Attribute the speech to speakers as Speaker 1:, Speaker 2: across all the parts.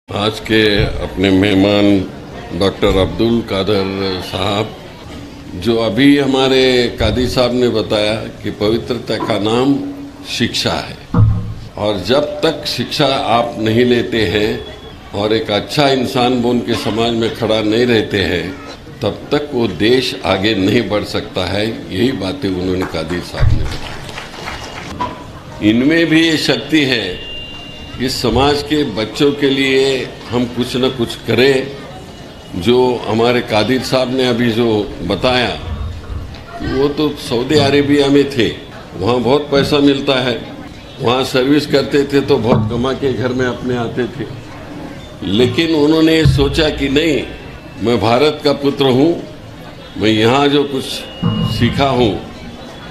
Speaker 1: आज के अपने मेहमान डॉक्टर अब्दुल कादर साहब, जो अभी हमारे कादी साहब ने बताया कि पवित्रता का नाम शिक्षा है, और जब तक शिक्षा आप नहीं लेते हैं और एक अच्छा इंसान बन के समाज में खड़ा नहीं रहते हैं, तब तक वो देश आगे नहीं बढ़ सकता है। यही बातें उन्होंने कादी साहब ने बताई। इनमें भी ये शक्ति है, इस समाज के बच्चों के लिए हम कुछ न कुछ करें। जो हमारे कादिर साहब ने अभी जो बताया, वो तो सऊदी अरेबिया में थे, वहाँ बहुत पैसा मिलता है, वहाँ सर्विस करते थे तो बहुत कमा के घर में अपने आते थे। लेकिन उन्होंने सोचा कि नहीं, मैं भारत का पुत्र हूँ, मैं यहाँ जो कुछ सीखा हूँ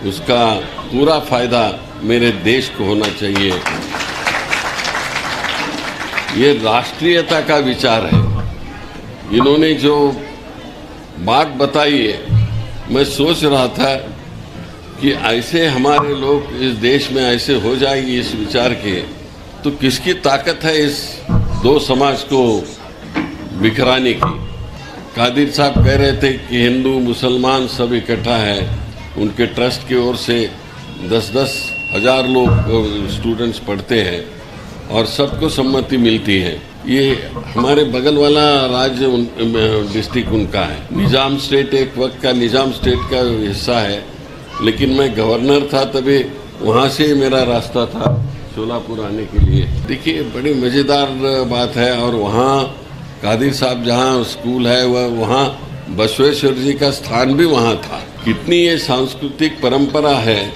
Speaker 1: उसका पूरा फ़ायदा मेरे देश को होना चाहिए। ये राष्ट्रीयता का विचार है। इन्होंने जो बात बताई है, मैं सोच रहा था कि ऐसे हमारे लोग इस देश में ऐसे हो जाएगी इस विचार के, तो किसकी ताकत है इस दो समाज को बिखराने की। कादिर साहब कह रहे थे कि हिंदू मुसलमान सब इकट्ठा है, उनके ट्रस्ट की ओर से 10-10 हज़ार लोग स्टूडेंट्स पढ़ते हैं और सबको सम्मति मिलती है। ये हमारे बगल वाला राज्य डिस्ट्रिक्ट उनका है। निज़ाम स्टेट एक वक्त का निज़ाम स्टेट का हिस्सा है, लेकिन मैं गवर्नर था तभी वहाँ से मेरा रास्ता था शोलापुर आने के लिए। देखिए, बड़ी मज़ेदार बात है। और वहाँ कादिर साहब जहाँ स्कूल है वहाँ बसवेश्वर जी का स्थान भी वहाँ था। कितनी ये सांस्कृतिक परंपरा है,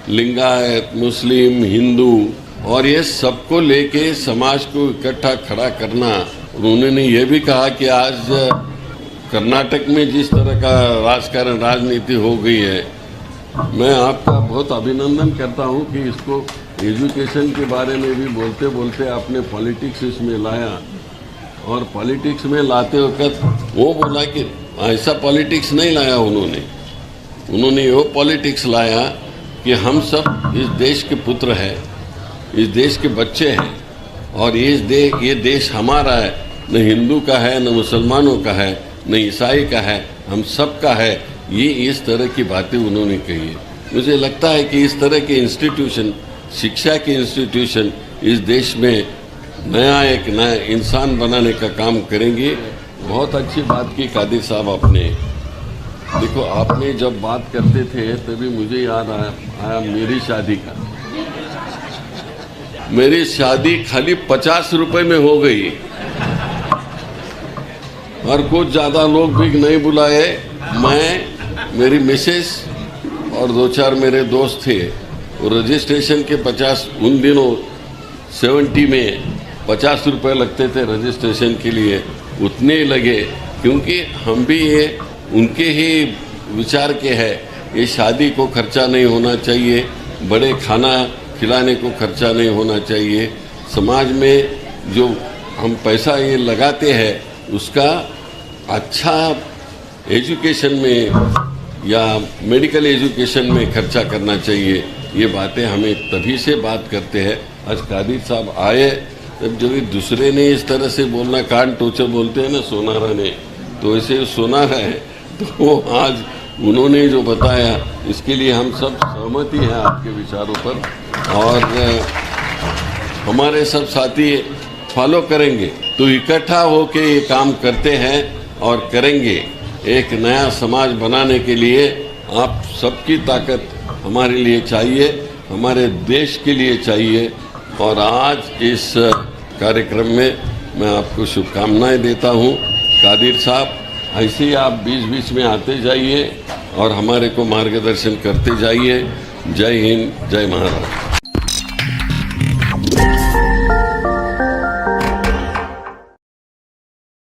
Speaker 1: लिंगायत, मुस्लिम, हिंदू, और ये सबको लेके समाज को इकट्ठा खड़ा करना। उन्होंने ये भी कहा कि आज कर्नाटक में जिस तरह का राजकारण राजनीति हो गई है, मैं आपका बहुत अभिनंदन करता हूँ कि इसको एजुकेशन के बारे में भी बोलते बोलते आपने पॉलिटिक्स इसमें लाया। और पॉलिटिक्स में लाते वक्त वो बोला कि ऐसा पॉलिटिक्स नहीं लाया उन्होंने वो पॉलिटिक्स लाया कि हम सब इस देश के पुत्र हैं, इस देश के बच्चे हैं, और ये देश हमारा है, न हिंदू का है, न मुसलमानों का है, न ईसाई का है, हम सब का है। ये इस तरह की बातें उन्होंने कही है। मुझे लगता है कि इस तरह के इंस्टीट्यूशन, शिक्षा के इंस्टीट्यूशन इस देश में एक नया इंसान बनाने का काम करेंगे। बहुत अच्छी बात की कादिर साहब आपने। देखो, आपने जब बात करते थे तभी मुझे याद आया मेरी शादी का। मेरी शादी खाली 50 रुपए में हो गई, और कुछ ज़्यादा लोग भी नहीं बुलाए। मैं, मेरी मिसेस और 2-4 मेरे दोस्त थे। वो रजिस्ट्रेशन के 50, उन दिनों 70 में 50 रुपए लगते थे रजिस्ट्रेशन के लिए, उतने ही लगे, क्योंकि हम भी ये उनके ही विचार के हैं। ये शादी को खर्चा नहीं होना चाहिए, बड़े खाना खिलाने को खर्चा नहीं होना चाहिए। समाज में जो हम पैसा ये लगाते हैं उसका अच्छा एजुकेशन में या मेडिकल एजुकेशन में खर्चा करना चाहिए। ये बातें हमें तभी से बात करते हैं। आज कादिर साहब आए तब जब दूसरे ने इस तरह से बोलना, कान टोचा बोलते हैं ना सोनारा ने, तो ऐसे सोनारा है। तो आज उन्होंने जो बताया, इसके लिए हम सब सहमति हैं आपके विचारों पर, और हमारे सब साथी फॉलो करेंगे। तो इकट्ठा होके ये काम करते हैं और करेंगे। एक नया समाज बनाने के लिए आप सबकी ताकत हमारे लिए चाहिए, हमारे देश के लिए चाहिए। और आज इस कार्यक्रम में मैं आपको शुभकामनाएं देता हूं। कादिर साहब, ऐसे ही आप बीच-बीच में आते जाइए और हमारे को मार्गदर्शन करते जाइए। जय हिंद, जय महाराष्ट्र।